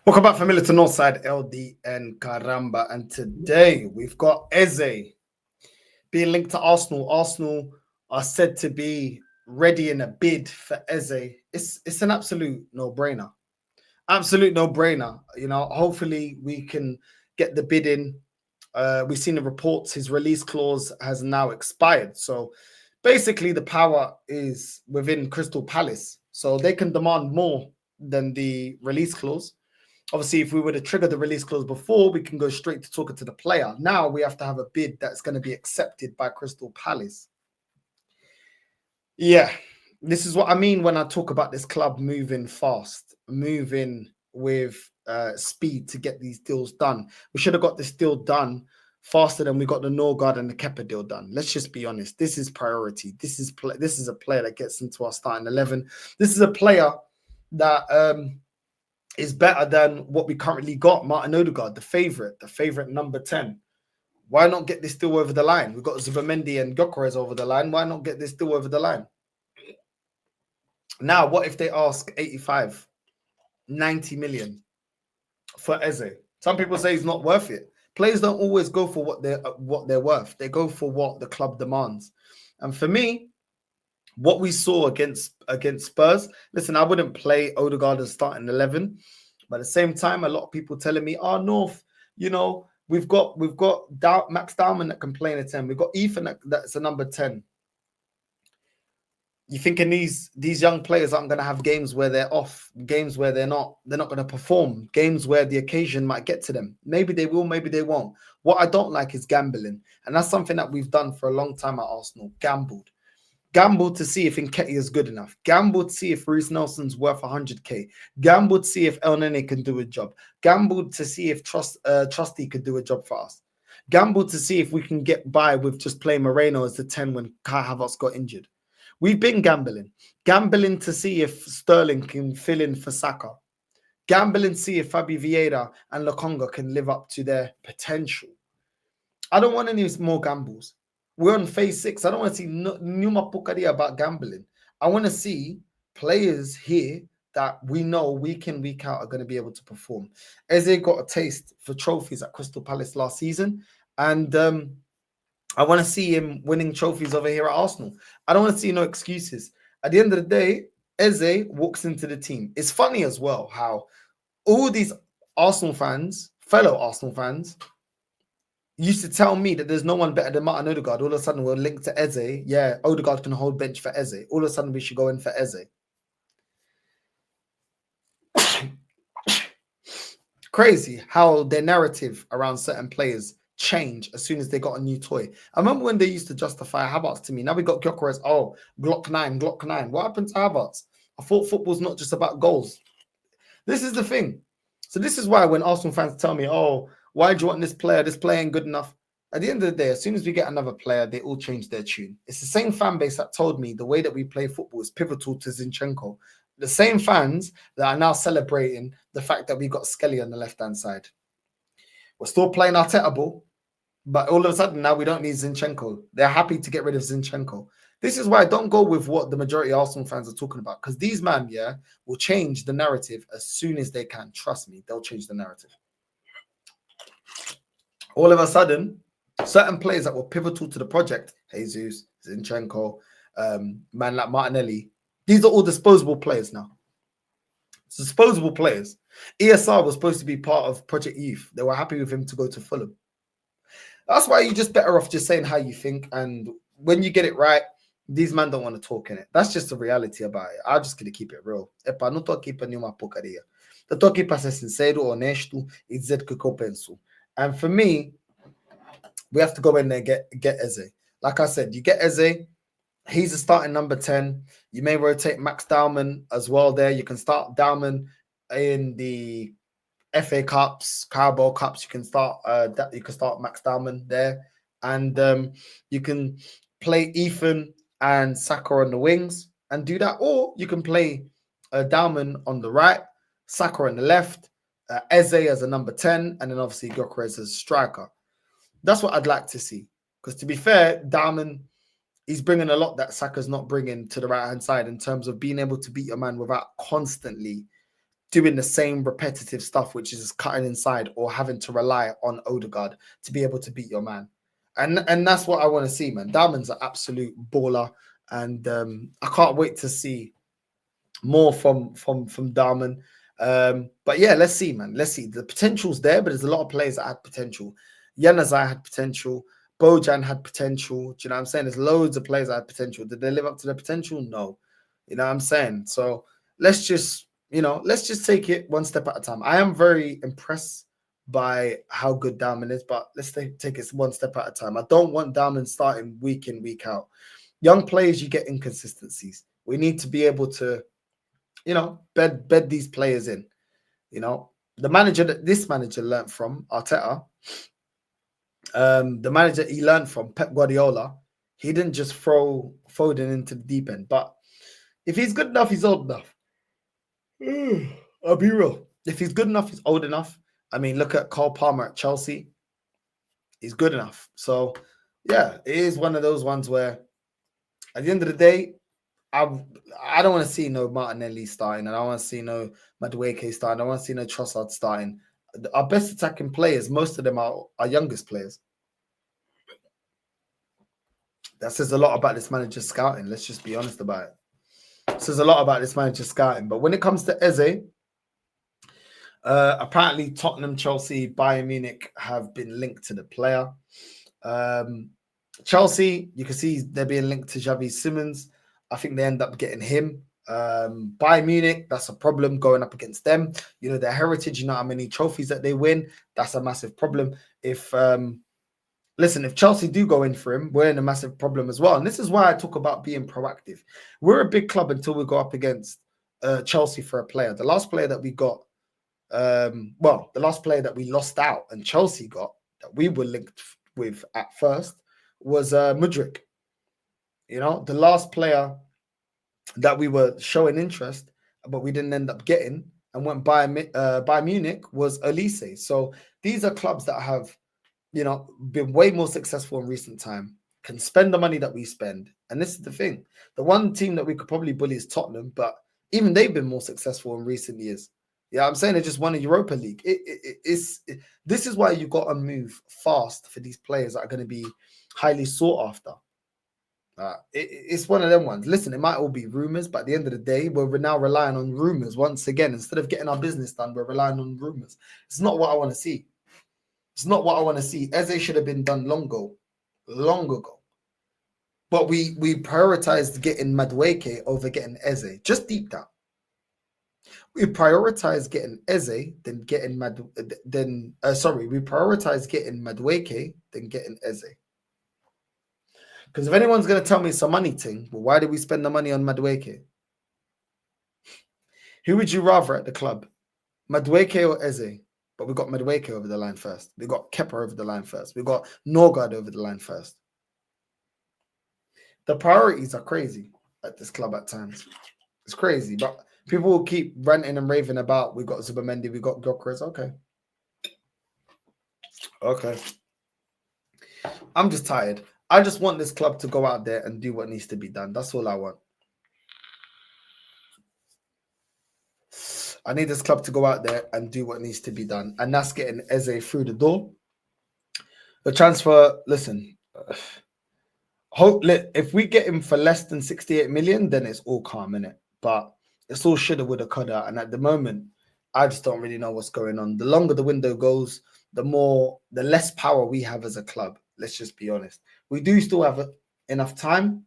Welcome back, family, to Northside LDN Caramba. And today we've got Eze being linked to Arsenal. Arsenal are said to be ready in a bid for Eze. It's an absolute no-brainer. Absolute no-brainer. You know, hopefully we can get the bid in. We've seen the reports. His release clause has now expired. So basically the power is within Crystal Palace. So they can demand more than the release clause. Obviously, if we were to trigger the release clause before, we can go straight to talking to the player. Now we have to have a bid that's going to be accepted by Crystal Palace. Yeah, this is what I mean when I talk about this club moving fast, moving with speed to get these deals done. We should have got this deal done faster than we got the Norgard and the Kepa deal done. Let's just be honest. This is priority. This is a player that gets into our starting 11. This is a player that is better than what we currently got. Martin Odegaard, the favorite number 10. Why not get this deal over the line? We've got Zubamendi and Gyökeres over the line. Why not get this deal over the line? Now, what if they ask 85, 90 million for Eze? Some people say he's not worth it. Players don't always go for what they're worth. They go for what the club demands. And for me, what we saw against Spurs, listen, I wouldn't play Odegaard as starting 11, but at the same time, a lot of people telling me, "Oh, North, you know, we've got Max Dowman that can play in a 10. We've got Ethan that's a number 10." You thinking these young players aren't going to have games where they're off, games where they're not going to perform, games where the occasion might get to them. Maybe they will, maybe they won't. What I don't like is gambling, and that's something that we've done for a long time at Arsenal. Gambled to see if Nketiah is good enough. Gambled to see if Reece Nelson's worth 100k. Gambled to see if El Nene can do a job. Gambled to see if Trusty could do a job for us. Gambled to see if we can get by with just playing Moreno as the 10 when Kai Havertz got injured. We've been gambling to see if Sterling can fill in for Saka. Gambling to see if Fabi Vieira and Lokonga can live up to their potential. I don't want any more gambles. We're on phase 6. I don't want to see Numa Pukaria about gambling. I want to see players here that we know week in, week out are going to be able to perform. Eze got a taste for trophies at Crystal Palace last season, and I want to see him winning trophies over here at Arsenal. I don't want to see no excuses. At the end of the day, Eze walks into the team. It's funny as well how all these Arsenal fans, fellow Arsenal fans, used to tell me that there's no one better than Martin Odegaard. All of a sudden, we're linked to Eze. Yeah, Odegaard can hold bench for Eze. All of a sudden, we should go in for Eze. Crazy how their narrative around certain players change as soon as they got a new toy. I remember when they used to justify Havertz to me. Now we got Gyökeres. Oh, Glock 9. What happened to Havertz? I thought football's not just about goals. This is the thing. So this is why when Arsenal fans tell me, "Oh, why do you want this player? This player ain't good enough." At the end of the day, as soon as we get another player, they all change their tune. It's the same fan base that told me the way that we play football is pivotal to Zinchenko. The same fans that are now celebrating the fact that we got Skelly on the left-hand side. We're still playing Arteta ball, but all of a sudden now we don't need Zinchenko. They're happy to get rid of Zinchenko. This is why I don't go with what the majority of Arsenal fans are talking about, because these men, will change the narrative as soon as they can. Trust me, they'll change the narrative. All of a sudden, certain players that were pivotal to the project, Jesus, Zinchenko, man like Martinelli, these are all disposable players now. It's disposable players. ESR was supposed to be part of Project Youth. They were happy with him to go to Fulham. That's why you're just better off just saying how you think, and when you get it right, these men don't want to talk in it. That's just the reality about it. I'm just going to keep it real. Epa, não tô aqui para nenhuma porcaria. Eu tô aqui para ser sincero, honesto e dizer o que eu penso. And for me, we have to go in there and get Eze. Like I said, you get Eze. He's a starting number 10. You may rotate Max Dowman as well there. You can start Dowman in the FA Cups, Carabao Cups. You can start Max Dowman there, and you can play Ethan and Saka on the wings and do that, or you can play Dowman on the right, Saka on the left, Eze as a number 10, and then obviously Gyökeres as a striker. That's what I'd like to see, because to be fair, Dowman, he's bringing a lot that Saka's not bringing to the right-hand side in terms of being able to beat your man without constantly doing the same repetitive stuff, which is just cutting inside or having to rely on Odegaard to be able to beat your man. And that's what I want to see, man. Diamond's an absolute baller, and I can't wait to see more from Diamond. But yeah, let's see, man. Let's see. The potential's there, but there's a lot of players that had potential. Yanazai had potential. Bojan had potential. Do you know what I'm saying? There's loads of players that had potential. Did they live up to their potential? No. You know what I'm saying? So let's just, let's just take it one step at a time. I am very impressed by how good Diamond is, but let's take it one step at a time. I don't want Diamond starting week in, week out. Young players, you get inconsistencies. We need to be able to, bed these players in. The manager that this manager learned from, Arteta, the manager he learned from, Pep Guardiola, he didn't just throw Foden into the deep end. But if he's good enough, he's old enough. I'll be real. If he's good enough, he's old enough. I mean, look at Cole Palmer at Chelsea. He's good enough. So, yeah, it is one of those ones where at the end of the day, I don't want to see no Martinelli starting. And I don't want to see no Madueke starting. I don't want to see no Trossard starting. Our best attacking players, most of them are our youngest players. That says a lot about this manager's scouting. let's just be honest about it. Says a lot about this manager's scouting. But when it comes to Eze, apparently Tottenham, Chelsea, Bayern Munich have been linked to the player. Chelsea, you can see they're being linked to Xavi Simons. I think they end up getting him. Bayern Munich, that's a problem going up against them. Their heritage, how many trophies that they win. That's a massive problem. If Chelsea do go in for him, we're in a massive problem as well. And this is why I talk about being proactive. We're a big club until we go up against Chelsea for a player. The last player that we got, the last player that we lost out and Chelsea got, that we were linked with at first, was Mudryk. The last player that we were showing interest, but we didn't end up getting and went by Munich was Elise. So these are clubs that have, been way more successful in recent time, can spend the money that we spend. And this is the thing. The one team that we could probably bully is Tottenham, but even they've been more successful in recent years. Yeah, I'm saying they just won a Europa League. This is why you've got to move fast for these players that are going to be highly sought after. It's one of them ones. Listen, it might all be rumors, but at the end of the day, we're now relying on rumors once again. Instead of getting our business done, we're relying on rumors. It's not what I want to see. It's not what I want to see. Eze should have been done long ago. But we prioritized getting Madueke over getting Eze. Just deep down. We prioritized getting Eze, then getting we prioritized getting Madueke, then getting Eze. Because if anyone's going to tell me it's a money thing, well, why did we spend the money on Madueke? Who would you rather at the club? Madueke or Eze? But we got Madueke over the line first. We got Kepa over the line first. We got Norgard over the line first. The priorities are crazy at this club at times. It's crazy. But people will keep ranting and raving about, we got Zubimendi, we got Gyökeres. Okay. I'm just tired. I just want this club to go out there and do what needs to be done. That's all I want. I need this club to go out there and do what needs to be done. And that's getting Eze through the door. The transfer, listen, if we get him for less than 68 million, then it's all calm, innit? But it's all shoulda, woulda, coulda. And at the moment, I just don't really know what's going on. The longer the window goes, the less power we have as a club. Let's just be honest. We do still have enough time.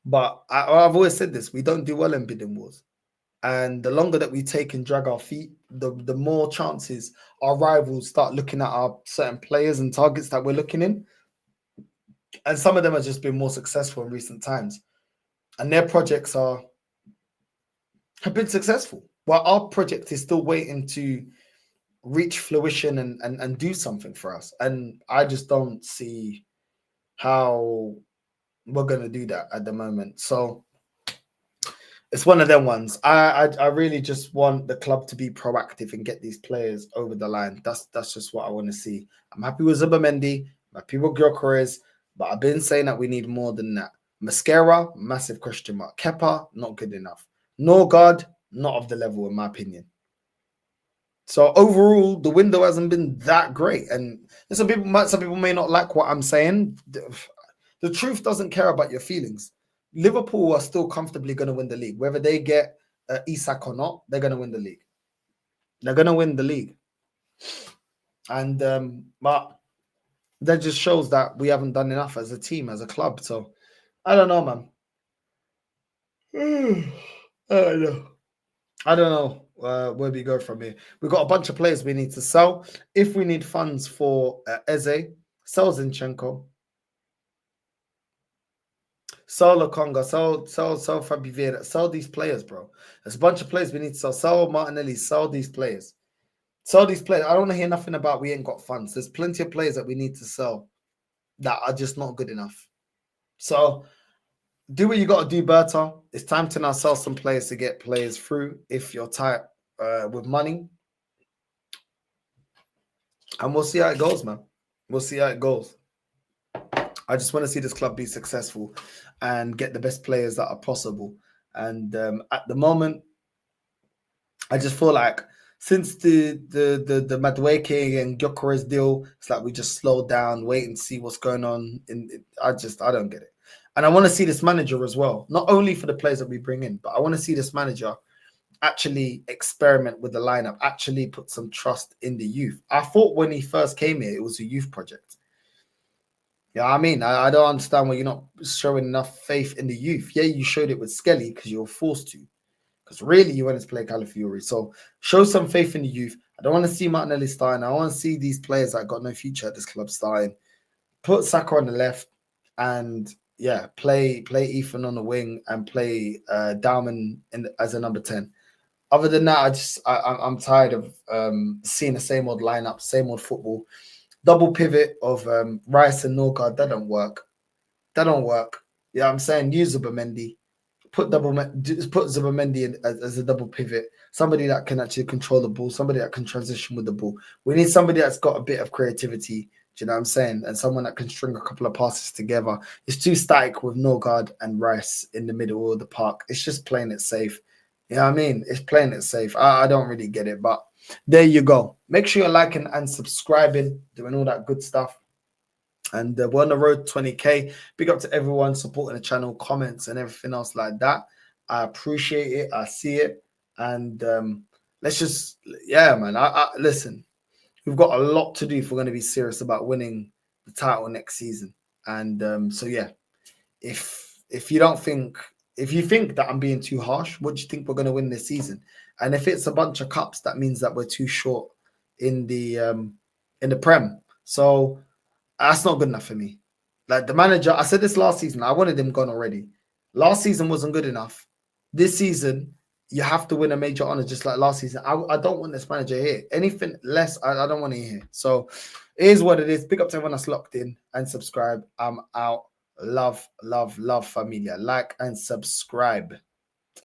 But I've always said this. We don't do well in bidding wars. And the longer that we take and drag our feet, the more chances our rivals start looking at our certain players and targets that we're looking in. And some of them have just been more successful in recent times. And their projects have been successful. While our project is still waiting to reach fruition and do something for us. And I just don't see how we're going to do that at the moment. So it's one of them ones. I really just want the club to be proactive and get these players over the line. That's just what I want to see. I'm happy with Zubimendi. I'm happy with Gyökeres. But I've been saying that we need more than that. Mascara, massive question mark. Kepa, not good enough. Norgard, not of the level, in my opinion. So overall, the window hasn't been that great, and some people may not like what I'm saying. The truth doesn't care about your feelings. Liverpool are still comfortably going to win the league, whether they get Isak or not. They're going to win the league. They're going to win the league, and but that just shows that we haven't done enough as a team, as a club. So I don't know, man. I don't know where we go from here. We've got a bunch of players we need to sell. If we need funds for Eze, sell Zinchenko, sell Lokonga, sell Fabi Vieira, sell these players, bro. There's a bunch of players we need to sell. Sell Martinelli, sell these players. Sell these players. I don't want to hear nothing about we ain't got funds. There's plenty of players that we need to sell that are just not good enough. So do what you got to do, Berta. It's time to now sell some players to get players through if you're tight with money. And we'll see how it goes, man. We'll see how it goes. I just want to see this club be successful and get the best players that are possible. And at the moment, I just feel like since the Madueke and Gyökeres deal, it's like we just slow down, wait and see what's going on. I don't get it. And I want to see this manager as well, not only for the players that we bring in, but I want to see this manager actually experiment with the lineup, actually put some trust in the youth. I thought when he first came here, it was a youth project. Yeah, I mean, I don't understand why you're not showing enough faith in the youth. Yeah, you showed it with Skelly because you were forced to. Because really, you wanted to play Calafiori. So show some faith in the youth. I don't want to see Martinelli starting. I want to see these players that got no future at this club starting. Put Saka on the left and yeah, play Ethan on the wing and play Dalman as a number 10. Other than that, I'm tired of seeing the same old lineup, same old football. Double pivot of Rice and Norgard, that don't work. That don't work. Yeah, I'm saying use Zubimendi. Put Zubimendi in as a double pivot. Somebody that can actually control the ball. Somebody that can transition with the ball. We need somebody that's got a bit of creativity. Do you know what I'm saying? And someone that can string a couple of passes together. It's too static with Norgard and Rice in the middle of the park. It's just playing it safe. You know what I mean? It's playing it safe. I don't really get it, but there you go. Make sure you're liking and subscribing, doing all that good stuff. And we're on the road to 20K. Big up to everyone supporting the channel, comments and everything else like that. I appreciate it. I see it. And let's just, yeah, man. Listen, we've got a lot to do if we're going to be serious about winning the title next season. And so, yeah, if you think that I'm being too harsh, what do you think we're going to win this season? And if it's a bunch of cups, that means that we're too short in the Prem. So that's not good enough for me. Like the manager, I said this last season, I wanted him gone already. Last season wasn't good enough. This season, you have to win a major honor just like last season. I don't want this manager here. Anything less, I don't want to hear. So it is what it is. Big up to everyone that's locked in and subscribe. I'm out. Love, love, love, familia. Like and subscribe.